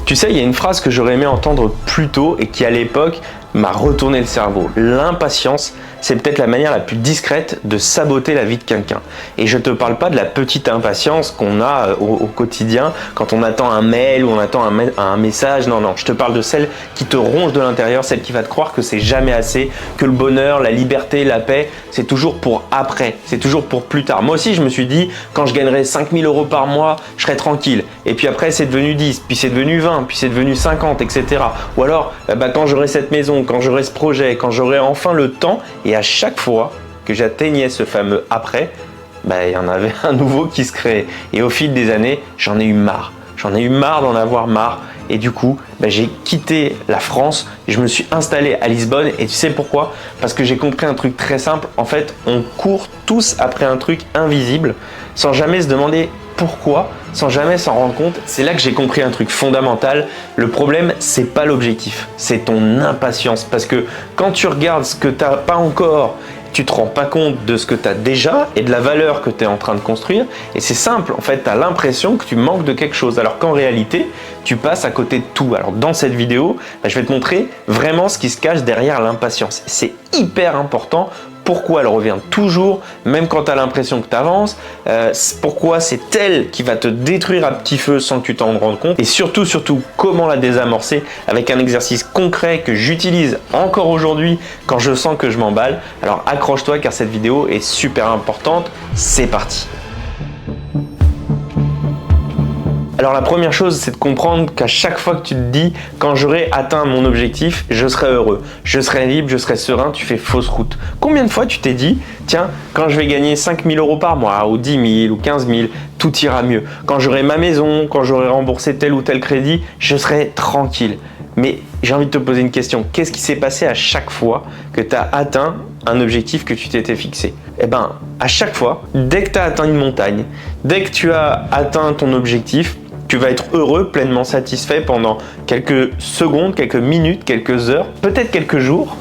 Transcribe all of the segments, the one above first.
Tu sais, il y a une phrase que j'aurais aimé entendre plus tôt et qui à l'époque m'a retourné le cerveau. L'impatience, c'est peut-être la manière la plus discrète de saboter la vie de quelqu'un. Et je te parle pas de la petite impatience qu'on a au quotidien quand on attend un mail ou on attend un message. Non, non, je te parle de celle qui te ronge de l'intérieur, celle qui va te croire que c'est jamais assez, que le bonheur, la liberté, la paix, c'est toujours pour après, c'est toujours pour plus tard. Moi aussi, je me suis dit, quand je gagnerai 5 000 € par mois, je serai tranquille. Et puis après, c'est devenu 10, puis c'est devenu 20, puis c'est devenu 50, etc. Ou alors, quand j'aurai cette maison, quand j'aurai ce projet, quand j'aurai enfin le temps, et à chaque fois que j'atteignais ce fameux après, il y en avait un nouveau qui se créait. Et au fil des années, j'en ai eu marre. J'en ai eu marre d'en avoir marre. Et du coup, j'ai quitté la France et je me suis installé à Lisbonne. Et tu sais pourquoi? Parce que j'ai compris un truc très simple. En fait, on court tous après un truc invisible sans jamais se demander pourquoi, sans jamais s'en rendre compte. C'est là que j'ai compris un truc fondamental. Le problème, c'est pas l'objectif, c'est ton impatience. Parce que quand tu regardes ce que tu n'as pas encore, tu te rends pas compte de ce que tu as déjà et de la valeur que tu es en train de construire. Et c'est simple, en fait, tu as l'impression que tu manques de quelque chose. Alors qu'en réalité, tu passes à côté de tout. Alors dans cette vidéo, je vais te montrer vraiment ce qui se cache derrière l'impatience. C'est hyper important. Pourquoi elle revient toujours, même quand tu as l'impression que tu avances, pourquoi c'est elle qui va te détruire à petit feu sans que tu t'en rendes compte, et surtout, comment la désamorcer avec un exercice concret que j'utilise encore aujourd'hui quand je sens que je m'emballe. Alors accroche-toi car cette vidéo est super importante, c'est parti. Alors la première chose, c'est de comprendre qu'à chaque fois que tu te dis « quand j'aurai atteint mon objectif, je serai heureux, je serai libre, je serai serein », tu fais fausse route. Combien de fois tu t'es dit « tiens, quand je vais gagner 5 000 € par mois, ou 10 000, ou 15 000, tout ira mieux. Quand j'aurai ma maison, quand j'aurai remboursé tel ou tel crédit, je serai tranquille ». Mais j'ai envie de te poser une question. Qu'est-ce qui s'est passé à chaque fois que tu as atteint un objectif que tu t'étais fixé? À chaque fois, dès que tu as atteint une montagne, dès que tu as atteint ton objectif, tu vas être heureux, pleinement satisfait pendant quelques secondes, quelques minutes, quelques heures, peut-être quelques jours.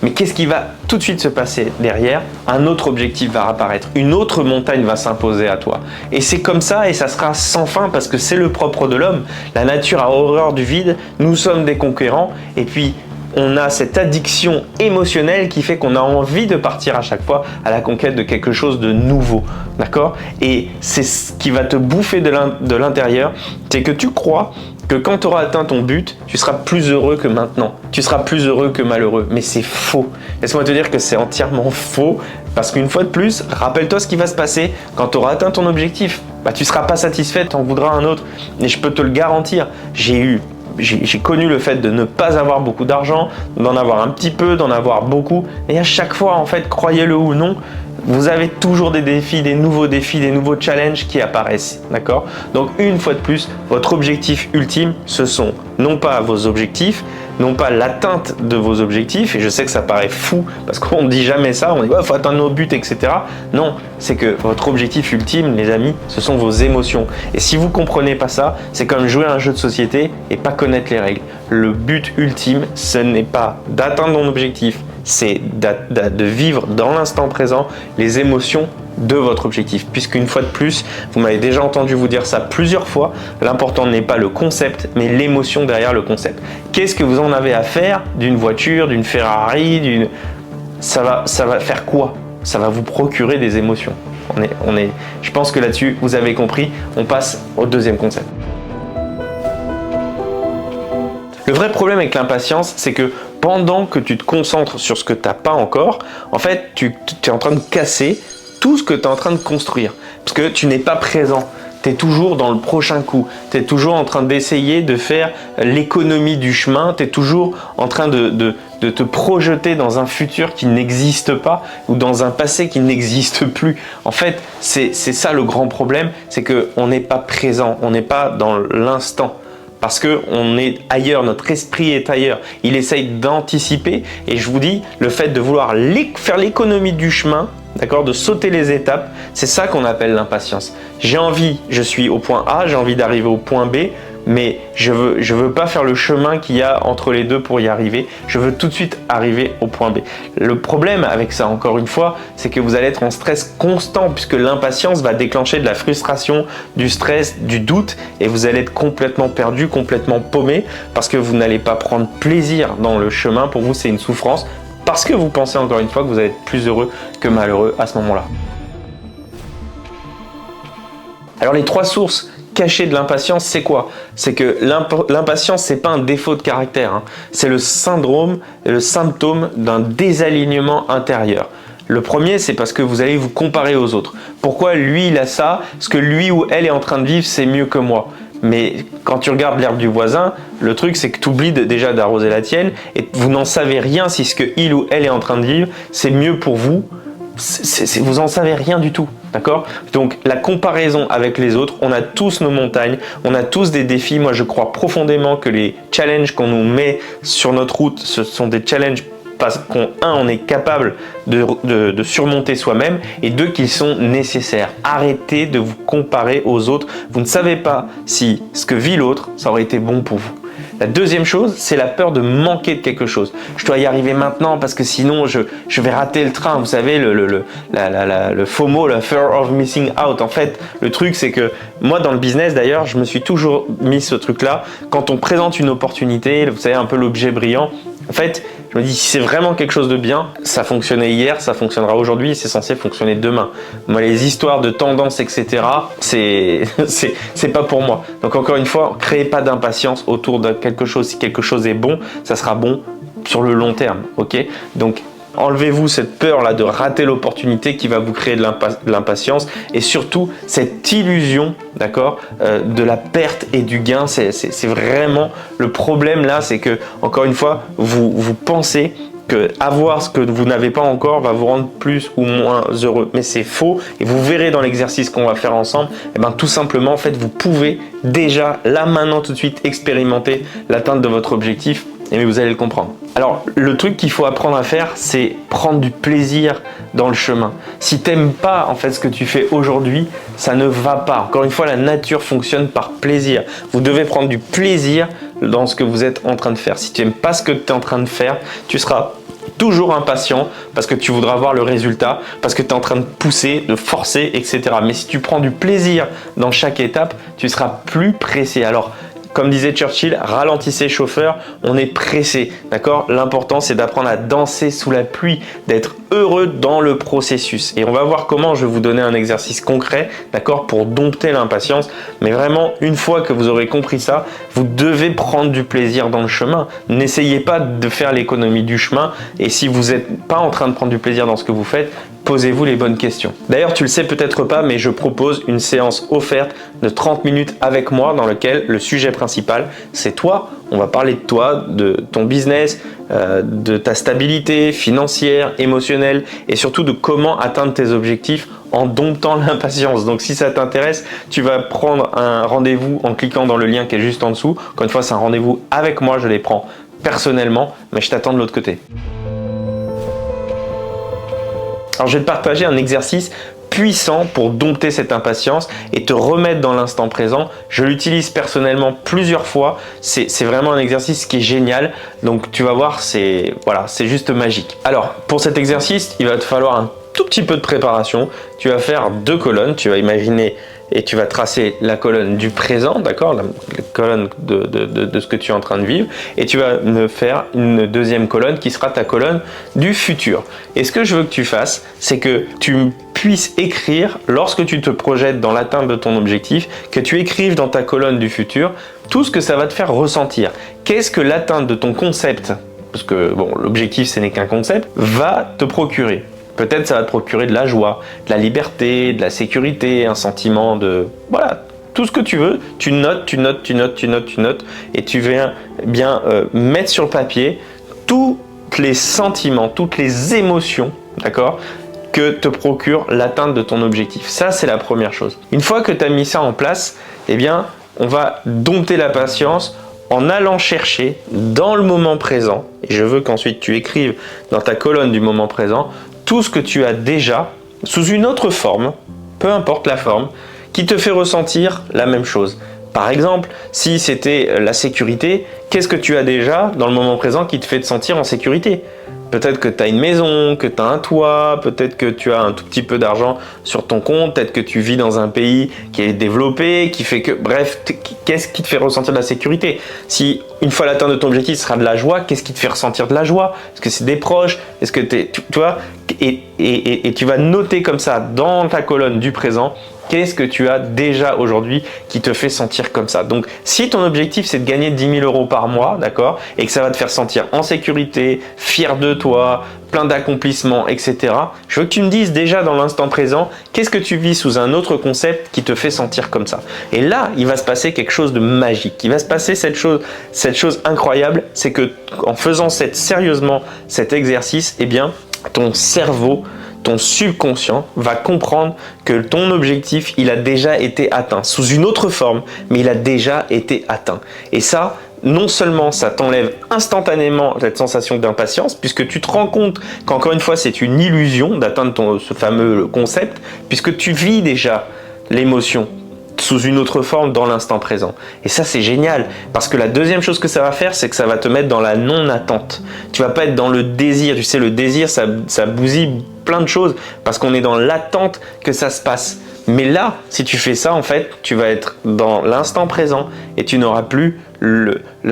Mais qu'est-ce qui va tout de suite se passer derrière? Un autre objectif va apparaître, une autre montagne va s'imposer à toi. Et c'est comme ça et ça sera sans fin parce que c'est le propre de l'homme. La nature a horreur du vide, nous sommes des conquérants et puis on a cette addiction émotionnelle qui fait qu'on a envie de partir à chaque fois à la conquête de quelque chose de nouveau, d'accord? Et c'est ce qui va te bouffer de l'intérieur, c'est que tu crois que quand tu auras atteint ton but, tu seras plus heureux que maintenant. Tu seras plus heureux que malheureux. Mais c'est faux. Laisse-moi te dire que c'est entièrement faux parce qu'une fois de plus, rappelle-toi ce qui va se passer quand tu auras atteint ton objectif. Tu ne seras pas satisfait, tu en voudras un autre. Et je peux te le garantir, j'ai connu le fait de ne pas avoir beaucoup d'argent, d'en avoir un petit peu, d'en avoir beaucoup. Et à chaque fois, en fait, croyez-le ou non, vous avez toujours des défis, des nouveaux challenges qui apparaissent, d'accord? Donc, une fois de plus, votre objectif ultime, ce sont non pas vos objectifs, non pas l'atteinte de vos objectifs, et je sais que ça paraît fou, parce qu'on ne dit jamais ça, on dit « faut atteindre nos buts, etc. » Non, c'est que votre objectif ultime, les amis, ce sont vos émotions. Et si vous ne comprenez pas ça, c'est comme jouer à un jeu de société et pas connaître les règles. Le but ultime, ce n'est pas d'atteindre mon objectif, c'est de vivre dans l'instant présent les émotions de votre objectif. Puisqu'une fois de plus, vous m'avez déjà entendu vous dire ça plusieurs fois, l'important n'est pas le concept, mais l'émotion derrière le concept. Qu'est-ce que vous en avez à faire d'une voiture, d'une Ferrari, ça va faire quoi? Ça va vous procurer des émotions. Je pense que là-dessus, vous avez compris. On passe au deuxième concept. Le vrai problème avec l'impatience, c'est que pendant que tu te concentres sur ce que tu n'as pas encore, en fait, tu es en train de casser tout ce que tu es en train de construire. Parce que tu n'es pas présent. Tu es toujours dans le prochain coup. Tu es toujours en train d'essayer de faire l'économie du chemin. Tu es toujours en train de te projeter dans un futur qui n'existe pas ou dans un passé qui n'existe plus. En fait, c'est ça le grand problème, c'est qu'on n'est pas présent, on n'est pas dans l'instant. Parce qu'on est ailleurs, notre esprit est ailleurs. Il essaye d'anticiper et je vous dis, le fait de vouloir faire l'économie du chemin, d'accord, de sauter les étapes, c'est ça qu'on appelle l'impatience. J'ai envie, je suis au point A, j'ai envie d'arriver au point B. mais je veux pas faire le chemin qu'il y a entre les deux pour y arriver. Je veux tout de suite arriver au point B. Le problème avec ça, encore une fois, c'est que vous allez être en stress constant puisque l'impatience va déclencher de la frustration, du stress, du doute et vous allez être complètement perdu, complètement paumé parce que vous n'allez pas prendre plaisir dans le chemin. Pour vous, c'est une souffrance parce que vous pensez encore une fois que vous allez être plus heureux que malheureux à ce moment-là. Alors les 3 sources cachées de l'impatience, c'est quoi? C'est que l'impatience, c'est pas un défaut de caractère, hein. C'est le syndrome et le symptôme d'un désalignement intérieur. Le premier, c'est parce que vous allez vous comparer aux autres. Pourquoi lui, il a ça? Ce que lui ou elle est en train de vivre, c'est mieux que moi. Mais quand tu regardes l'herbe du voisin, le truc, c'est que tu oublies déjà d'arroser la tienne et vous n'en savez rien si ce que il ou elle est en train de vivre, c'est mieux pour vous. Vous en savez rien du tout, d'accord? Donc la comparaison avec les autres, on a tous nos montagnes, on a tous des défis. Moi, je crois profondément que les challenges qu'on nous met sur notre route, ce sont des challenges parce on est capable de surmonter soi-même et 2, qu'ils sont nécessaires. Arrêtez de vous comparer aux autres. Vous ne savez pas si ce que vit l'autre, ça aurait été bon pour vous. La deuxième chose, c'est la peur de manquer de quelque chose. Je dois y arriver maintenant parce que sinon je vais rater le train. Vous savez, le FOMO, le Fear of Missing Out. En fait, le truc, c'est que moi, dans le business, d'ailleurs, je me suis toujours mis ce truc-là. Quand on présente une opportunité, vous savez, un peu l'objet brillant, en fait, je me dis, si c'est vraiment quelque chose de bien, ça fonctionnait hier, ça fonctionnera aujourd'hui et c'est censé fonctionner demain. Moi, les histoires de tendance, etc., c'est pas pour moi. Donc, encore une fois, créez pas d'impatience autour de quelque chose. Si quelque chose est bon, ça sera bon sur le long terme, ok? Donc, enlevez-vous cette peur-là de rater l'opportunité qui va vous créer de l'impatience et surtout cette illusion, d'accord, de la perte et du gain. C'est vraiment le problème là, c'est que encore une fois, vous pensez que avoir ce que vous n'avez pas encore va vous rendre plus ou moins heureux, mais c'est faux et vous verrez dans l'exercice qu'on va faire ensemble. Et ben tout simplement, en fait, vous pouvez déjà là maintenant tout de suite expérimenter l'atteinte de votre objectif. Et vous allez le comprendre. Alors, le truc qu'il faut apprendre à faire, c'est prendre du plaisir dans le chemin. Si tu n'aimes pas en fait ce que tu fais aujourd'hui, ça ne va pas. Encore une fois, la nature fonctionne par plaisir. Vous devez prendre du plaisir dans ce que vous êtes en train de faire. Si tu n'aimes pas ce que tu es en train de faire, tu seras toujours impatient parce que tu voudras voir le résultat, parce que tu es en train de pousser, de forcer, etc. Mais si tu prends du plaisir dans chaque étape, tu seras plus pressé. Alors, comme disait Churchill, ralentissez chauffeur, on est pressé, d'accord? L'important, c'est d'apprendre à danser sous la pluie, d'être heureux dans le processus. Et on va voir comment je vais vous donner un exercice concret, d'accord, pour dompter l'impatience. Mais vraiment, une fois que vous aurez compris ça, vous devez prendre du plaisir dans le chemin. N'essayez pas de faire l'économie du chemin. Et si vous n'êtes pas en train de prendre du plaisir dans ce que vous faites, posez-vous les bonnes questions. D'ailleurs, tu le sais peut-être pas, mais je propose une séance offerte de 30 minutes avec moi dans lequel le sujet principal, c'est toi. On va parler de toi, de ton business, de ta stabilité financière, émotionnelle et surtout de comment atteindre tes objectifs en domptant l'impatience. Donc si ça t'intéresse, tu vas prendre un rendez-vous en cliquant dans le lien qui est juste en dessous. Encore une fois, c'est un rendez-vous avec moi, je les prends personnellement, mais je t'attends de l'autre côté. Alors je vais te partager un exercice puissant pour dompter cette impatience et te remettre dans l'instant présent. Je l'utilise personnellement plusieurs fois. C'est vraiment un exercice qui est génial. Donc tu vas voir, c'est juste magique. Alors pour cet exercice, il va te falloir un tout petit peu de préparation. Tu vas faire 2 colonnes. Tu vas imaginer et tu vas tracer la colonne du présent, d'accord, la colonne de ce que tu es en train de vivre, et tu vas me faire une deuxième colonne qui sera ta colonne du futur. Et ce que je veux que tu fasses, c'est que tu puisses écrire, lorsque tu te projettes dans l'atteinte de ton objectif, que tu écrives dans ta colonne du futur tout ce que ça va te faire ressentir. Qu'est-ce que l'atteinte de ton concept, parce que bon, l'objectif ce n'est qu'un concept, va te procurer? Peut-être ça va te procurer de la joie, de la liberté, de la sécurité, un sentiment de... Voilà, tout ce que tu veux, tu notes, et tu viens bien mettre sur le papier tous les sentiments, toutes les émotions, d'accord, que te procure l'atteinte de ton objectif. Ça, c'est la première chose. Une fois que tu as mis ça en place, eh bien, on va dompter la patience en allant chercher dans le moment présent, et je veux qu'ensuite tu écrives dans ta colonne du moment présent, tout ce que tu as déjà, sous une autre forme, peu importe la forme, qui te fait ressentir la même chose. Par exemple, si c'était la sécurité, qu'est-ce que tu as déjà dans le moment présent qui te fait te sentir en sécurité? Peut-être que tu as une maison, que tu as un toit, peut-être que tu as un tout petit peu d'argent sur ton compte, peut-être que tu vis dans un pays qui est développé, qui fait que, bref, qu'est-ce qui te fait ressentir de la sécurité? Si une fois l'atteinte de ton objectif, ce sera de la joie, qu'est-ce qui te fait ressentir de la joie? Est-ce que c'est des proches? Est-ce que tu vois, et tu vas noter comme ça dans ta colonne du présent, qu'est-ce que tu as déjà aujourd'hui qui te fait sentir comme ça? Donc, si ton objectif, c'est de gagner 10 000 € par mois, d'accord, et que ça va te faire sentir en sécurité, fier de toi, plein d'accomplissements, etc., je veux que tu me dises déjà dans l'instant présent, qu'est-ce que tu vis sous un autre concept qui te fait sentir comme ça? Et là, il va se passer quelque chose de magique. Il va se passer cette chose incroyable, c'est que en faisant sérieusement cet exercice, eh bien, ton cerveau, ton subconscient va comprendre que ton objectif, il a déjà été atteint sous une autre forme, mais il a déjà été atteint. Et ça, non seulement ça t'enlève instantanément cette sensation d'impatience, puisque tu te rends compte qu'encore une fois, c'est une illusion d'atteindre ce fameux concept, puisque tu vis déjà l'émotion sous une autre forme dans l'instant présent. Et ça, c'est génial, parce que la deuxième chose que ça va faire, c'est que ça va te mettre dans la non-attente. Tu vas pas être dans le désir. Tu sais, le désir, ça bousille plein de choses, parce qu'on est dans l'attente que ça se passe. Mais là, si tu fais ça, en fait, tu vas être dans l'instant présent et tu n'auras plus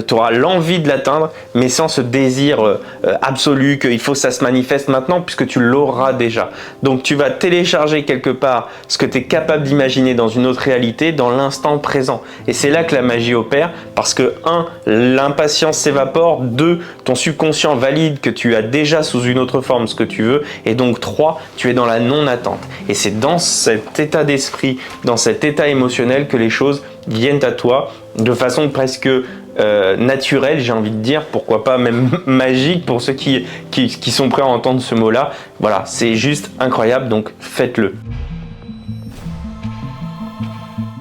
tu auras l'envie de l'atteindre, mais sans ce désir absolu qu'il faut que ça se manifeste maintenant, puisque tu l'auras déjà. Donc, tu vas télécharger quelque part ce que tu es capable d'imaginer dans une autre réalité, dans l'instant présent. Et c'est là que la magie opère, parce que 1, l'impatience s'évapore, 2, ton subconscient valide que tu as déjà sous une autre forme ce que tu veux, et donc 3, tu es dans la non-attente. Et c'est dans cet état d'esprit, dans cet état émotionnel que les choses viennent à toi de façon presque naturelle, j'ai envie de dire, pourquoi pas même magique pour ceux qui sont prêts à entendre ce mot-là. Voilà, c'est juste incroyable, donc faites-le.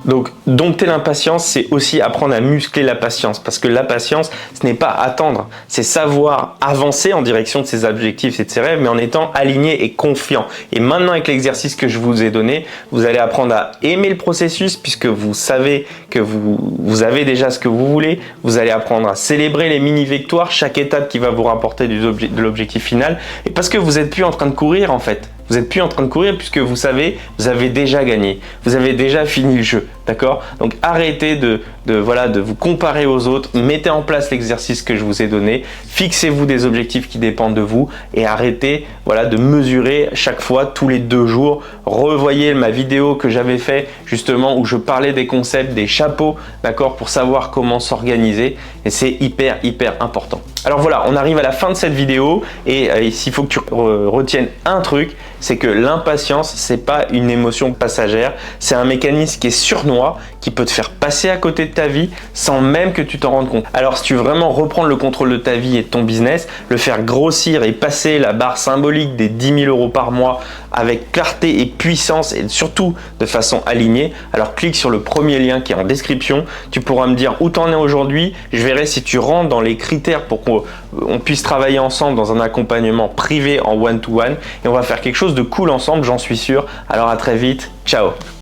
Donc, dompter l'impatience, c'est aussi apprendre à muscler la patience, parce que la patience, ce n'est pas attendre, c'est savoir avancer en direction de ses objectifs et de ses rêves, mais en étant aligné et confiant. Et maintenant, avec l'exercice que je vous ai donné, vous allez apprendre à aimer le processus, puisque vous savez que vous avez déjà ce que vous voulez. Vous allez apprendre à célébrer les mini-victoires, chaque étape qui va vous rapporter de l'objectif final, et parce que vous n'êtes plus en train de courir en fait. Vous n'êtes plus en train de courir puisque vous savez, vous avez déjà gagné. Vous avez déjà fini le jeu, d'accord? Donc arrêtez de vous comparer aux autres. Mettez en place l'exercice que je vous ai donné. Fixez-vous des objectifs qui dépendent de vous et arrêtez de mesurer chaque fois tous les 2 jours. Revoyez ma vidéo que j'avais fait justement où je parlais des concepts, des chapeaux, d'accord, pour savoir comment s'organiser. Et c'est hyper important. Alors voilà, on arrive à la fin de cette vidéo et il faut que tu retiennes un truc, c'est que l'impatience, c'est pas une émotion passagère, c'est un mécanisme qui est sournois, qui peut te faire passer à côté de ta vie sans même que tu t'en rendes compte. Alors si tu veux vraiment reprendre le contrôle de ta vie et de ton business, le faire grossir et passer la barre symbolique des 10 000 € par mois avec clarté et puissance et surtout de façon alignée, alors clique sur le premier lien qui est en description. Tu pourras me dire où tu en es aujourd'hui. Je verrai si tu rentres dans les critères pour qu'on puisse travailler ensemble dans un accompagnement privé en one-to-one et on va faire quelque chose de cool ensemble, j'en suis sûr. Alors à très vite, ciao.